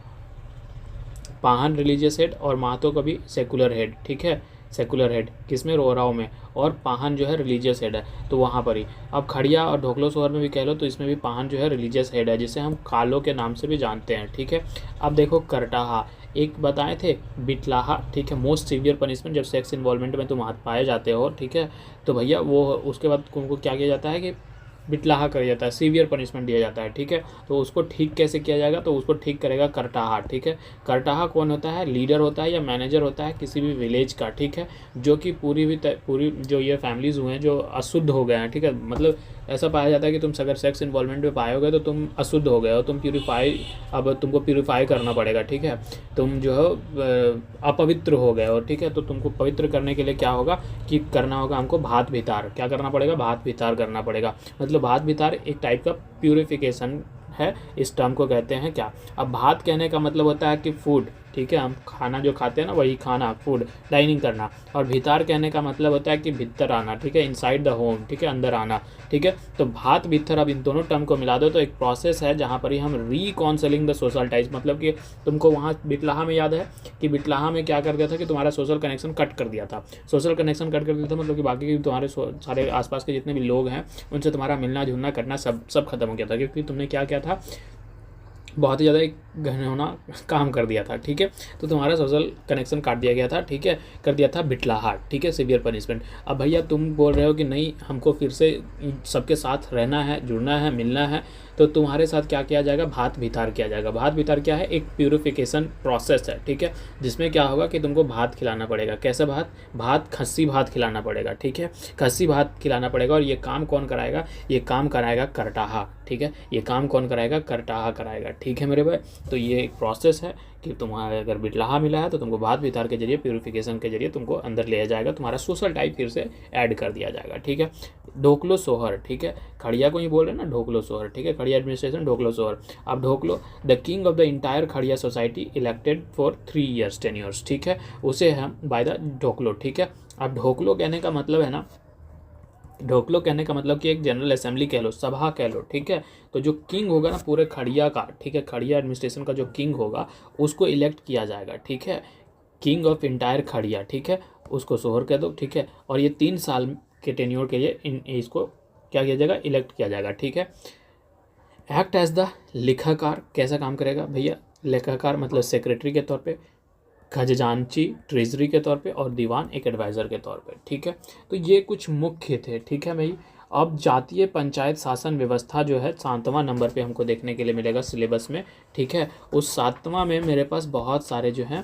पाहन रिलीजियस हेड और महतो का भी सेकुलर हेड, ठीक है, सेकुलर हेड किसमें, रोराव में, और पाहन जो है रिलीजियस हेड है, तो वहाँ पर ही। अब खड़िया और ढोकलो सोहर में भी कह लो तो इसमें भी पाहन जो है रिलीजियस हेड है, जिसे हम कालो के नाम से भी जानते हैं, ठीक है। अब देखो करटाहा, एक बताए थे बिटलाहा, ठीक है, मोस्ट सीवियर पनिशमेंट जब सेक्स इन्वॉल्वमेंट में तुम हाथ पाए जाते हो, ठीक है, तो भैया वो उसके बाद उनको क्या किया जाता है कि बिटलाहा कर जाता है, सीवियर पनिशमेंट दिया जाता है, ठीक है। तो उसको ठीक कैसे किया जाएगा, तो उसको ठीक करेगा करटाहा, ठीक है। करटाहा कौन होता है, लीडर होता है या मैनेजर होता है किसी भी विलेज का, ठीक है, जो कि पूरी जो ये फैमिलीज हुए हैं जो अशुद्ध हो गए हैं, ठीक है, मतलब ऐसा पाया जाता है कि तुम अगर सेक्स इन्वॉल्वमेंट में पाए हो गए तो तुम अशुद्ध हो गए हो, तुम प्यूरीफाई, अब तुमको प्यूरीफाई करना पड़ेगा, ठीक है, तुम जो है अपवित्र हो गए हो, ठीक है, तो तुमको पवित्र करने के लिए क्या होगा कि करना होगा हमको भात भितार, क्या करना पड़ेगा, भात भितार करना पड़ेगा। मतलब भात भितार एक टाइप का प्यूरिफिकेशन है, इस टर्म को कहते हैं क्या। अब भात कहने का मतलब होता है कि फूड, ठीक है, हम खाना जो खाते हैं ना वही खाना, फूड, डाइनिंग करना, और भितार कहने का मतलब होता है कि भीतर आना, ठीक है, इनसाइड द होम, ठीक है, अंदर आना, ठीक है। तो भात भीतर, अब इन दोनों टर्म को मिला दो तो एक प्रोसेस है जहाँ पर ही हम रिकॉन्सिलिंग द सोशल टाइज, मतलब कि तुमको वहाँ बिटलाहा में याद है कि बिटलाहा में क्या कर दिया था कि तुम्हारा सोशल कनेक्शन कट कर दिया था, सोशल कनेक्शन कट कर दिया था, मतलब कि बाकी के तुम्हारे सारे आसपास के जितने भी लोग हैं उनसे तुम्हारा मिलना जुलना करना सब खत्म हो गया था, क्योंकि तुमने क्या किया था, बहुत ही ज़्यादा एक घिनौना काम कर दिया था, ठीक है। तो तुम्हारा सोशल कनेक्शन काट दिया गया था, ठीक है, कर दिया था बिटलाहाट, ठीक है, सीवियर पनिशमेंट। अब भैया तुम बोल रहे हो कि नहीं हमको फिर से सबके साथ रहना है, जुड़ना है, मिलना है, तो तुम्हारे साथ क्या किया जाएगा, भात भितार किया जाएगा। भात भितार क्या है, एक प्यूरिफिकेशन प्रोसेस है, ठीक है, जिसमें क्या होगा कि तुमको भात खिलाना पड़ेगा। कैसे भात खस्सी भात खिलाना पड़ेगा, ठीक है, खस्सी भात खिलाना पड़ेगा। और ये काम कौन कराएगा, ये काम कराएगा करटाहा, ठीक है, ये काम कौन कराएगा, करटाहा कराएगा, ठीक है मेरे भाई। तो ये एक प्रोसेस है कि तुम्हारे अगर बिटलाहा मिला है तो तुमको भात भितार के जरिए, प्यूरिफिकेशन के जरिए तुमको अंदर लिया जाएगा, तुम्हारा सोशल टाइप फिर से ऐड कर दिया जाएगा, ठीक है। ढोकलो सोहर, ठीक है, खड़िया को ही बोल रहे हैं ना, ढोकलो सोहर, ठीक है, खड़िया एडमिनिस्ट्रेशन ढोकलो सोहर। अब Dhoklo, the king of the entire Kharia society elected for 3 years 10 years, ठीक है, उसे हम बाय द ढोकलो, ठीक है। अब ढोकलो कहने का मतलब है ना, ढोकलो कहने का मतलब कि एक जनरल असेंबली कह लो, सभा कह लो, ठीक है। तो जो किंग होगा ना पूरे खड़िया का, ठीक है, खड़िया एडमिनिस्ट्रेशन का जो किंग होगा उसको इलेक्ट किया जाएगा, ठीक है, किंग ऑफ इंटायर खड़िया, ठीक है, उसको सोहर कह दो, ठीक है। और ये 3 साल के टेन्योर के लिए इसको क्या किया जाएगा, इलेक्ट किया जाएगा, ठीक है। एक्ट एज द लेखाकार, कैसा काम करेगा भैया, लेखाकार मतलब सेक्रेटरी के तौर पे, खजांची ट्रेजरी के तौर पे, और दीवान एक एडवाइज़र के तौर पे, ठीक है। तो ये कुछ मुख्य थे, ठीक है भाई। अब जातीय पंचायत शासन व्यवस्था जो है 7वां नंबर पे हमको देखने के लिए मिलेगा सिलेबस में, ठीक है। उस 7वां में मेरे पास बहुत सारे जो हैं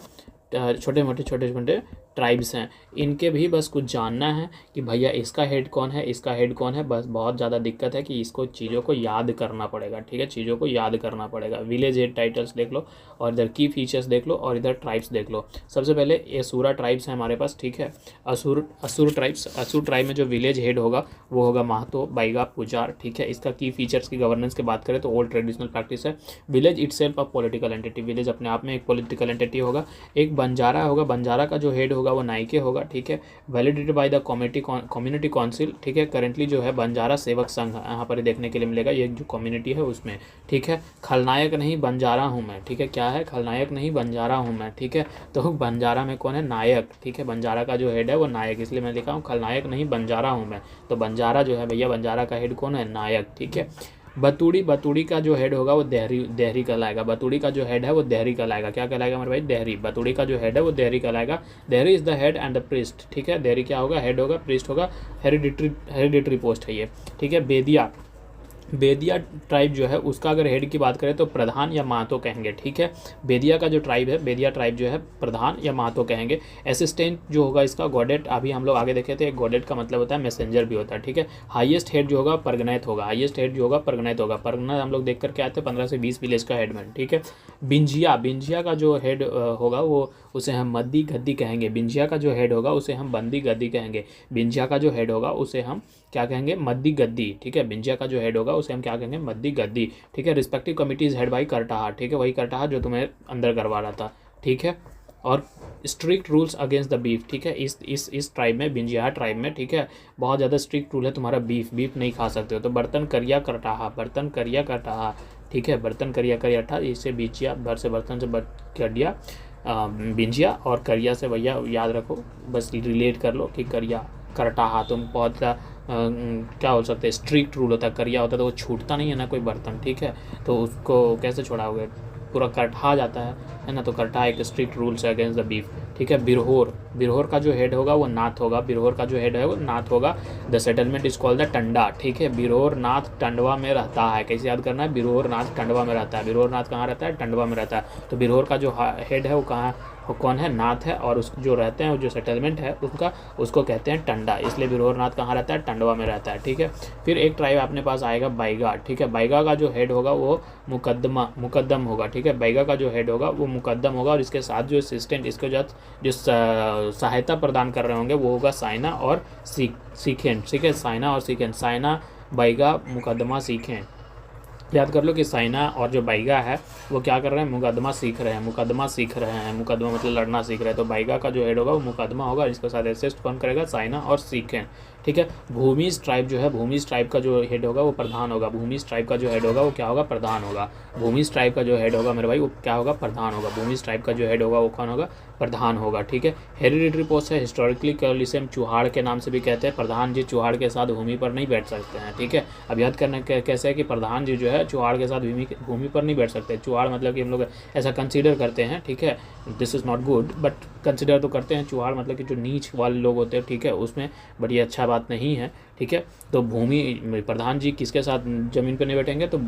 छोटे मोटे ट्राइब्स हैं, इनके भी बस कुछ जानना है कि भैया इसका हेड कौन है, इसका हेड कौन है, बस बहुत ज़्यादा दिक्कत है कि इसको चीज़ों को याद करना पड़ेगा, ठीक है, चीज़ों को याद करना पड़ेगा। विलेज हेड टाइटल्स देख लो, और इधर की फीचर्स देख लो, और इधर ट्राइब्स देख लो। सबसे पहले असुरा ट्राइब्स हैं हमारे पास, ठीक है, असुर ट्राइब में जो विलेज हेड होगा वो होगा महतो, बैगा, पुजार, ठीक है। इसका की फीचर्स की गवर्नेंस की बात करें तो ओल्ड ट्रेडिशनल प्रैक्टिस है। Village itself of political entity, village अपने आप में एक पॉलिटिकल एंटिटी होगा। एक बंजारा होगा, बंजारा का जो हेड होगा वो नाइके होगा, ठीक है, validated by the community council, ठीक है। करेंटली जो है बंजारा सेवक संघ यहाँ पर देखने के लिए मिलेगा, ये जो कम्युनिटी है उसमें, ठीक है। खलनायक नहीं बंजारा हूँ मैं, ठीक है, क्या है, खलनायक नहीं बंजारा हूँ मैं, ठीक है। तो बंजारा में कौन है, नायक, ठीक है, बंजारा का जो हेड है वो नायक, इसलिए मैं लिखा हूँ खलनायक नहीं बंजारा हूँ मैं। तो बंजारा जो है भैया, बंजारा का हेड कौन है, नायक, ठीक है। बतूड़ी का जो हेड होगा वो देहरी कहलाएगा। बतूड़ी का जो हेड है वो देहरी कहलाएगा। क्या कहलाएगा मेरे भाई, देहरी। बतूड़ी का जो हेड है वो देहरी कहलाएगा। Dehri is the head and the priest, ठीक है। देहरी क्या होगा, हेड होगा, प्रीस्ट होगा, हेरिडिटरी पोस्ट है ये, ठीक है। बेदिया ट्राइब जो है उसका अगर हेड की बात करें तो प्रधान या महतो कहेंगे, ठीक है। बेदिया का जो ट्राइब है, बेदिया ट्राइब जो है प्रधान या महतो कहेंगे। असिस्टेंट जो होगा इसका गॉडेट, अभी हम लोग आगे देखे थे, गॉडेट का मतलब होता है मैसेंजर भी होता है, ठीक है। हाईएस्ट हेड जो होगा परगनैत होगा, हाईएस्ट हेड जो होगा परगनैत होगा। परगना हम लोग देख करके आए थे 15 से 20 विलेज का हेडमैन, ठीक है। बिंजिया का जो हेड होगा वो उसे हम मद्दी गद्दी कहेंगे। बिंजिया का जो हेड होगा उसे हम बंदी गद्दी कहेंगे। बिंजिया का जो हेड होगा उसे हम क्या कहेंगे, मद्दी गद्दी, ठीक है। बिंजिया का जो हेड होगा उसे हम क्या कहेंगे, मद्दी गद्दी, ठीक है। Respective committee is head by Kartaha, ठीक है, वही करटाहा जो तुम्हें अंदर करवा रहा था, ठीक है। और strict rules against the beef, ठीक है। इस ट्राइब में, बिंजिया ट्राइब में, ठीक है, बहुत ज़्यादा स्ट्रिक्ट रूल है तुम्हारा, बीफ नहीं खा सकते हो। तो बर्तन करिया करटाहा, ठीक है। बर्तन करिया करियठा, इससे बीचिया, भर से बर्तन से करिया बिंजिया, और करिया से भैया याद रखो, बस रिलेट कर लो कि करिया करटा हाथों में बहुत क्या बोल सकते हैं, स्ट्रिक्ट रूल होता है। करिया होता है तो वो छूटता नहीं है ना कोई बर्तन, ठीक है। तो उसको कैसे छोड़ाओगे, पूरा करठा जाता है ना। तो करठा एक स्ट्रिक्ट रूल्स है अगेंस्ट द बीफ, ठीक है। बिरहोर, बिरहोर का जो हेड होगा वो नाथ होगा, बिरहोर का जो हेड है वो नाथ होगा। The settlement is called the Tanda, ठीक है। बिरहोर नाथ टंडवा में रहता है, कैसे याद करना है, बिरहोर नाथ टंडवा में रहता है। बिरहोर नाथ कहाँ रहता है, टंडवा में रहता है। तो बिरहोर का जो हेड है वो कहाँ, वो कौन है, नाथ है, और उस जो रहते हैं, जो सेटलमेंट है उनका, उसको कहते हैं टंडा, इसलिए बिरहोर नाथ कहाँ रहता है, टंडवा में रहता है, ठीक है। फिर एक ट्राइब अपने पास आएगा बाइगा, ठीक है। बाइगा का जो हेड होगा वो मुकद्दम होगा, ठीक है। बाइगा का जो हेड होगा वो मुकद्दम होगा, और इसके साथ जो असिस्टेंट, इसके साथ जो सहायता प्रदान कर रहे होंगे वो होगा साइना और सीखें, ठीक है। साइना और सीखें, साइना बाइगा मुकदमा सीखें। याद कर लो कि साइना और जो बाइगा है वो क्या कर रहे हैं, मुकदमा सीख रहे हैं, मुकदमा सीख रहे हैं। मुकदमा मतलब लड़ना सीख रहे हैं। तो बाइगा का जो हेड होगा वो मुकदमा होगा, इसके साथ असिस्ट कौन करेगा, साइना और सीखें, ठीक है। भूमिज ट्राइब जो है, भूमिज ट्राइब का जो हेड होगा वो प्रधान होगा। भूमिज ट्राइब का जो हेड होगा वो क्या होगा, प्रधान होगा। भूमिज ट्राइब का जो हेड होगा मेरे भाई वो क्या होगा, प्रधान होगा। भूमिज ट्राइब का जो हेड होगा वो कौन होगा, प्रधान होगा, ठीक है। हेरिडिटरी पोस्ट है, हिस्टोरिकली केवल इसे हम चुहाड़ के नाम से भी कहते हैं। प्रधान जी चुहाड़ के साथ भूमि पर नहीं बैठ सकते हैं, ठीक है। अब याद करना कैसे है कि प्रधान जी जो है चुहाड़ के साथ भूमि पर नहीं बैठ सकते। चुहाड़ मतलब कि हम लोग ऐसा कंसीडर करते हैं, ठीक है। This is not good but consider तो करते हैं। चुहाड़ मतलब कि जो नीच वाले लोग होते हैं, ठीक है, उसमें बड़ी अच्छा बात नहीं है, ठीक है। तो भूमि, प्रधान जी किसके साथ ज़मीन पर नहीं बैठेंगे, तो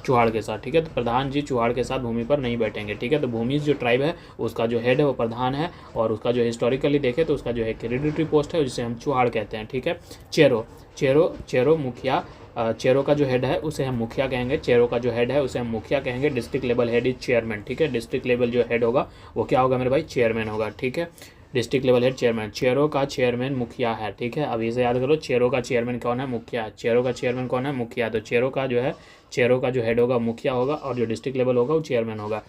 चुहाड़ के साथ, ठीक है। तो प्रधान जी चुहाड़ के साथ भूमि पर नहीं बैठेंगे, ठीक है। तो भूमि जो ट्राइब है उसका जो हेड है वो प्रधान है, और उसका जो हिस्टोरिकली देखे तो उसका जो है हेरिडिटरी पोस्ट है जिसे हम चुहाड़ कहते हैं, ठीक है। चेरो, चेरो चेरो मुखिया, चेरो का जो हेड है उसे हम मुखिया कहेंगे। चेरो का जो हेड है उसे हम मुखिया कहेंगे। District level head is chairman, ठीक है। डिस्ट्रिक्ट लेवल जो हेड होगा वो क्या होगा मेरे भाई, चेयरमैन होगा, ठीक है। District level head chairman, Chero का चेयरमैन मुखिया है, ठीक है। अब इसे याद करो, चेरो का चेयरमैन कौन है, मुखिया। चेरो का चेयरमैन कौन है, मुखिया। तो चेरो का जो है, चेरो का जो हेड होगा मुखिया होगा, और जो डिस्ट्रिक्ट लेवल होगा वो चेयरमैन होगा।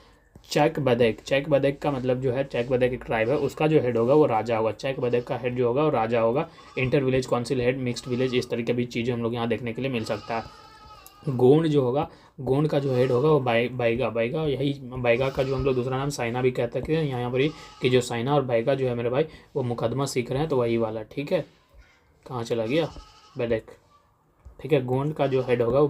चैक बदेक, चैक बदेक का मतलब जो है, चैक बदेक एक ट्राइब है, उसका जो हेड होगा वो राजा होगा। चैक बदेक का हेड जो होगा वो राजा होगा। Inter village council head, mixed village, इस तरीके की चीज़ें हम लोग यहाँ देखने के लिए मिल सकता है। गोंड जो होगा, गोंड का जो हेड होगा वो बाइगा, बाइगा, यही बाइगा का जो हम लोग दूसरा नाम साइना भी कहते हैं यहाँ पर ही, कि जो साइना और बाइगा जो है मेरे भाई वो मुकदमा सीख रहे हैं, तो वही वाला, ठीक है। कहाँ चला गया, बेलेक, ठीक है। गोंड का जो हेड होगा वो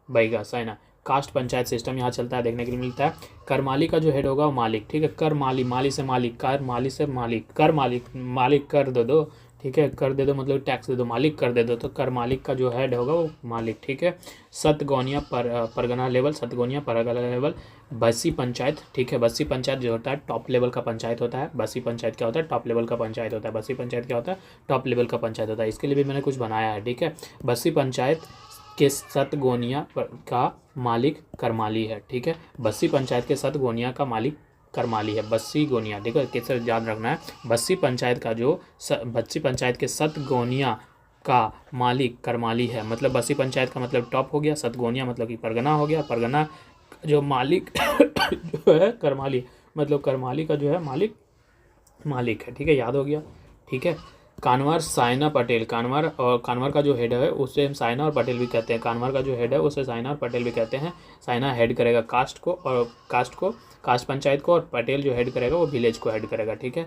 बाइगा, साइना। कास्ट पंचायत सिस्टम यहाँ चलता है, देखने के लिए मिलता है। करमाली का जो हेड होगा वो मालिक, ठीक है। कर माली, माली से मालिक, कर माली से मालिक, कर मालिक, मालिक कर दो, ठीक है। कर दे दो मतलब टैक्स दे दो, मालिक कर दे दो, तो कर मालिक का जो हेड होगा वो मालिक, ठीक है। सतगोनिया परगना लेवल, सतगोनिया परगना लेवल। बस्सी पंचायत, ठीक है। बस्सी पंचायत जो होता है टॉप लेवल का पंचायत होता है। बस्सी पंचायत क्या होता है, टॉप लेवल का पंचायत होता है। बस्सी पंचायत क्या होता है, टॉप लेवल का पंचायत होता है। इसके लिए भी मैंने कुछ बनाया है, ठीक है। बस्सी पंचायत के सतगोनिया का मालिक करमाली है, ठीक है। बस्सी पंचायत के सतगोनिया का मालिक करमाली है, बस्सी गोनिया, देखो कैसे याद रखना है। बस्सी पंचायत का जो बस्सी पंचायत के सतगोनिया का मालिक करमाली है, मतलब बस्सी पंचायत का मतलब टॉप हो गया, सतगोनिया मतलब कि परगना हो गया, परगना जो मालिक जो है करमाली, मतलब करमाली का जो है मालिक है, ठीक है, याद हो गया, ठीक है। कानवर साइना पटेल, कानवर का जो हेड है उसे हम साइना और पटेल भी कहते हैं। कानवर का जो हेड है उसे साइना और पटेल भी कहते हैं। साइना हेड करेगा कास्ट को, और कास्ट पंचायत को, और पटेल जो हेड करेगा वो विलेज को हेड करेगा, ठीक है।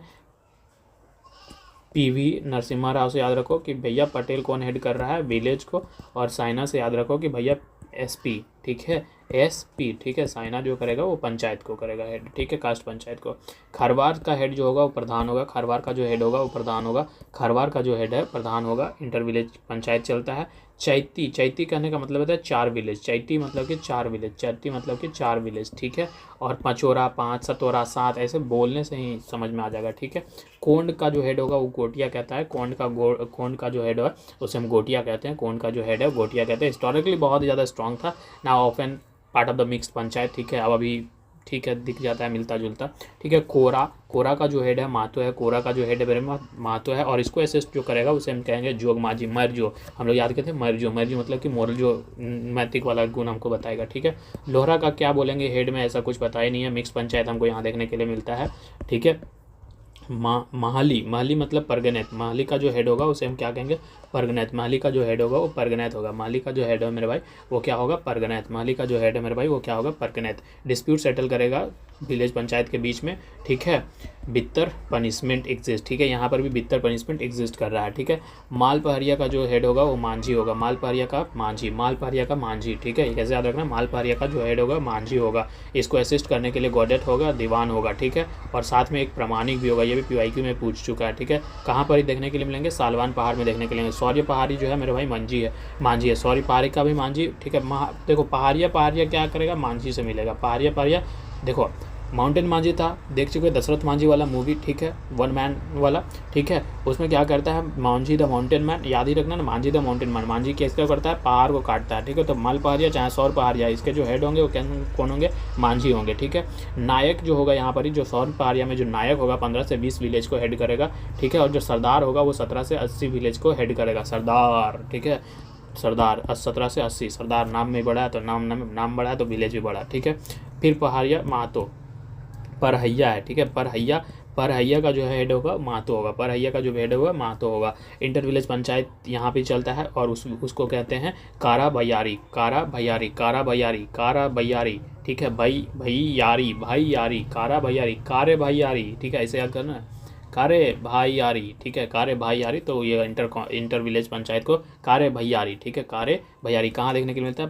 पीवी नरसिम्हा राव से याद रखो कि भैया पटेल कौन हेड कर रहा है, विलेज को, और साइना से याद रखो कि भैया एसपी, ठीक है, एसपी, ठीक है। साइना जो करेगा वो पंचायत को करेगा हेड, ठीक है, कास्ट पंचायत को। खरवार का हेड जो होगा वो प्रधान होगा, खरवार का जो हेड होगा वो प्रधान होगा, खरवार का जो हेड है प्रधान होगा। इंटर विलेज पंचायत चलता है। चैती, चैती कहने का मतलब होता है 4 विलेज, चैती मतलब कि 4 विलेज, चैती मतलब कि 4 विलेज, ठीक है। और पचोरा 5, सतोरा 7, ऐसे बोलने से ही समझ में आ जाएगा, ठीक है। कोंड का जो हेड होगा वो गोटिया कहता है। कोंड का जो हेड है उसे हम गोटिया कहते हैं। कोंड का जो हेड है गोटिया कहते हैं। हिस्टोरिकली बहुत ज़्यादा स्ट्रॉन्ग था, now often part of the mixed panchayat, ठीक है। अब अभी ठीक है दिख जाता है मिलता जुलता, ठीक है। कोरा का जो हेड है महतो है, कोरा का जो हेड है मेरे महतो है, और इसको असिस्ट जो करेगा उसे हम कहेंगे जोग माझी, मर्जो, हम लोग याद करते हैं मर्जो, मतलब कि मोरल जो नैतिक वाला गुण हमको बताएगा, ठीक है। लोहरा का क्या बोलेंगे हेड में, ऐसा कुछ पता ही नहीं है। मिक्स पंचायत हमको यहाँ देखने के लिए मिलता है, ठीक है। महाली, महाली मतलब परगनैत, महाली का जो हेड होगा उसे हम क्या कहेंगे, परगनैत। महाली का जो हेड होगा वो परगनैत होगा। महाली का जो हेड है मेरे भाई वो क्या होगा, परगनैत। महाली का जो हेड है मेरे भाई वो क्या होगा, परगनैत। डिस्प्यूट सेटल करेगा विलेज पंचायत के बीच में, ठीक है। बित्तर पनिशमेंट एग्जिस्ट, ठीक है, यहाँ पर भी बित्तर पनिशमेंट एग्जिस्ट कर रहा है, ठीक है। माल पहरिया का जो हेड होगा वो मांझी होगा। माल पहरिया का मांझी, माल पहरिया का मांझी, ठीक है। ये कैसे याद रखना, माल पहरिया का जो हेड होगा मांझी होगा। इसको असिस्ट करने के लिए गॉडेट होगा, दीवान होगा, ठीक है। और साथ में एक प्रमाणिक भी होगा, ये भी PYQ में पूछ चुका है, ठीक है। कहाँ पर ही देखने के लिए मिलेंगे, सालवान पहाड़ में देखने के लिए। सौर्य पहाड़ी जो है मेरे भाई मांझी है, मांझी है। सौर्य पहाड़ी का भी मांझी, ठीक है। देखो पहाड़िया क्या करेगा, मांझी से मिलेगा। पहाड़िया देखो माउंटेन मांझी था, देख चुके दशरथ मांझी वाला मूवी, ठीक है, वन मैन वाला, ठीक है। उसमें क्या करता है, मांझी द माउंटेन मैन, याद ही रखना ना, Manjhi the mountain man. Manjhi क्या करता है, पहाड़ को काटता है, ठीक है। तो माल पहाड़िया चाहे सौर पहाड़िया, इसके जो हेड होंगे वो कौन होंगे, मांझी होंगे, ठीक है। नायक जो होगा यहाँ पर ही, जो सौर पहाड़िया में जो नायक होगा 15 से 20 विलेज को हेड करेगा, ठीक है। और जो सरदार होगा वो 17 से 80 विलेज को हेड करेगा, सरदार, ठीक है। सरदार 17 से 80, सरदार नाम में बड़ा है तो नाम बड़ा है तो विलेज भी बड़ा, ठीक है। फिर पहाड़िया महतो, परहैया है, ठीक है। परहैया का जो हेड होगा महतो होगा। परहैया का जो हेड होगा महतो होगा। इंटर विलेज पंचायत यहाँ पे चलता है और उसको कहते हैं कारा भैयारी, कारा भैयारी, कारा भैयारी, कारा भैयारी, ठीक है। भैयारी, कारा भैयारी, कारे भैयारी, ठीक है। ऐसे याद करना है, कारे भाईयारी, ठीक है, कारे भाईयारी। तो ये इंटर विलेज पंचायत को कारे भैयारी, ठीक है, कारे भैयारी। कहाँ देखने के लिए मिलता है,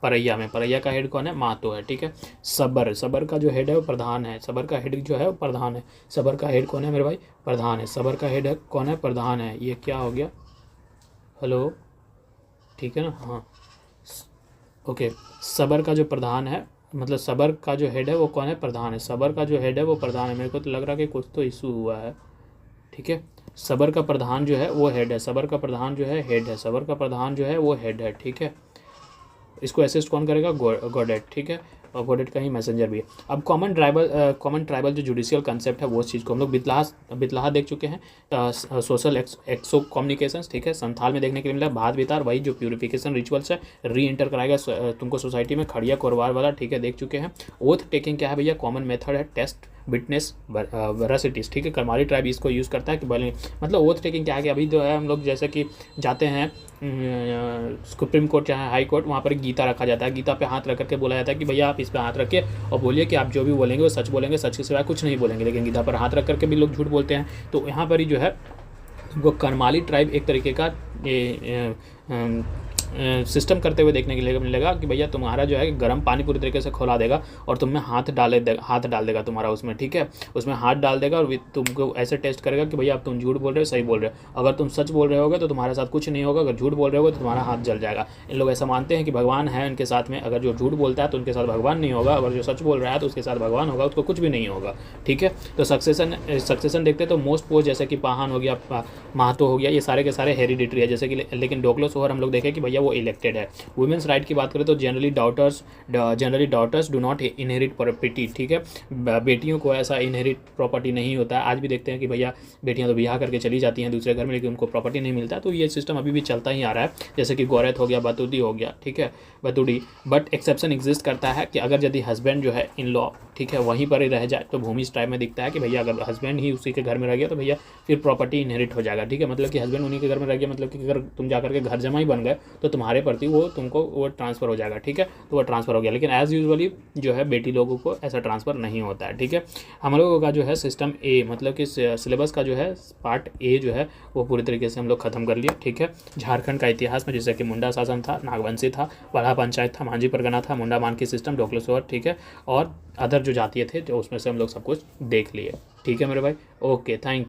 परैया का हेड कौन है, महतो है, ठीक है। सबर का जो हेड है वो प्रधान है। सबर का हेड जो है वो प्रधान है। सबर का हेड कौन है मेरे भाई, प्रधान है। सबर का हेड कौन है, प्रधान है। ये क्या हो गया, हेलो, ठीक है ना, हाँ, ओके। सबर का जो प्रधान है, मतलब सबर का जो हेड है वो कौन है, प्रधान है। सबर का जो हेड है वो प्रधान है। मेरे को तो लग रहा है कि कुछ तो इशू हुआ है, ठीक है। सबर का प्रधान जो है वो हेड है। सबर का प्रधान जो है हेड है। सबर का प्रधान जो है वो हेड है, ठीक है। इसको असिस्ट कौन करेगा, गॉडेट, ठीक है। और गॉडेट का ही मैसेंजर भी है। अब कॉमन ट्राइबल जो जुडिशियल कंसेप्ट है वो उस चीज़ को हम लोग बितलाहा देख चुके हैं। सोशल एक्सो कम्युनिकेशंस, ठीक है, संथाल में देखने के लिए मिला। भात वितार, वही जो प्यूरिफिकेशन रिचुअल्स है, री एंटर कराएगा तुमको सोसाइटी में, खड़िया कोरवार वाला, ठीक है, देख चुके हैं। ओथ टेकिंग क्या है भैया, कॉमन मेथड है, टेस्ट विटनेस वेरासिटीज, ठीक है। करमाली ट्राइब इसको यूज़ करता है कि बोले, मतलब ओथ टेकिंग क्या है कि अभी जो है हम लोग जैसे कि जाते हैं सुप्रीम कोर्ट चाहे हाई कोर्ट, वहाँ पर गीता रखा जाता है। गीता पे हाथ रख करके बोला जाता है कि भैया आप इस पे हाथ रखिए और बोलिए कि आप जो भी बोलेंगे वो सच बोलेंगे, सच के सिवाय कुछ नहीं बोलेंगे। लेकिन गीता पर हाथ रख करके भी लोग झूठ बोलते हैं। तो यहाँ पर ही जो है वो करमाली ट्राइब एक तरीके का सिस्टम करते हुए देखने के लिए मिलेगा कि भैया तुम्हारा जो है गर्म पानी पूरी तरीके से खोला देगा और तुम में हाथ डाल देगा तुम्हारा उसमें, ठीक है। उसमें हाथ डाल देगा और तुमको ऐसे टेस्ट करेगा कि भैया आप तुम झूठ बोल रहे हो, सही बोल रहे हो। अगर तुम सच बोल रहे होगे तो तुम्हारे साथ कुछ नहीं होगा, अगर झूठ बोल रहे होगे तो तुम्हारा हाथ जल जाएगा। इन लोग ऐसा मानते हैं कि भगवान है उनके साथ में, अगर जो झूठ बोलता है तो उनके साथ भगवान नहीं होगा, अगर जो सच बोल रहा है तो उसके साथ भगवान होगा, उसको कुछ भी नहीं होगा, ठीक है। तो सक्सेशन देखते तो मोस्ट पोस्ट जैसे कि पाहन हो गया, महतो हो गया, ये सारे के सारे हेरिडिटरी है जैसे कि। लेकिन डोगलो सोहर हम लोग देखें कि भैया वो इलेक्टेड है। वुमेन्स राइट की बात करें तो generally daughters do not inherit property, ठीक है। बेटियों को ऐसा इनहेरिट प्रॉपर्टी नहीं होता है। आज भी देखते हैं कि भैया बेटियां तो ब्याह करके चली जाती हैं दूसरे घर में, लेकिन उनको प्रॉपर्टी नहीं मिलता। तो ये सिस्टम अभी भी चलता ही आ रहा है, जैसे कि गौरैत हो गया, बतूदी हो गया, ठीक है, बतूडी। बट एक्सेप्शन एग्जिस्ट करता है कि अगर यदि हस्बैंड जो है इन लॉ, ठीक है, वहीं पर ही रह जाए तो भूमि टाइप में दिखता है कि भैया अगर हस्बैंड ही उसी के घर में रह गया तो भैया फिर प्रॉपर्टी इनहेरिट हो जाएगा, ठीक है। मतलब कि हस्बैंड उन्हीं के घर में रह गया, मतलब कि अगर तुम जाकर के घर जमाई बन गए तो तुम्हारे प्रति तुमको वो ट्रांसफ़र हो जाएगा, ठीक है। तो वो ट्रांसफ़र हो गया। लेकिन एज़ यूजुअली जो है बेटी लोगों को ऐसा ट्रांसफ़र नहीं होता है, ठीक है। हम लोगों का जो है सिस्टम ए, मतलब कि सिलेबस का जो है पार्ट ए जो है वो पूरी तरीके से हम लोग ख़त्म कर लिए, ठीक है। झारखंड का इतिहास में जैसे कि मुंडा शासन था, नागवंशी था, बड़ा पंचायत था, मांझी परगना था, मुंडा मान की सिस्टम, डोगलो सोहर, ठीक है, और अदर जो जातीय थे जो उसमें से हम लोग सब कुछ देख लिए, ठीक है मेरे भाई। Okay, thank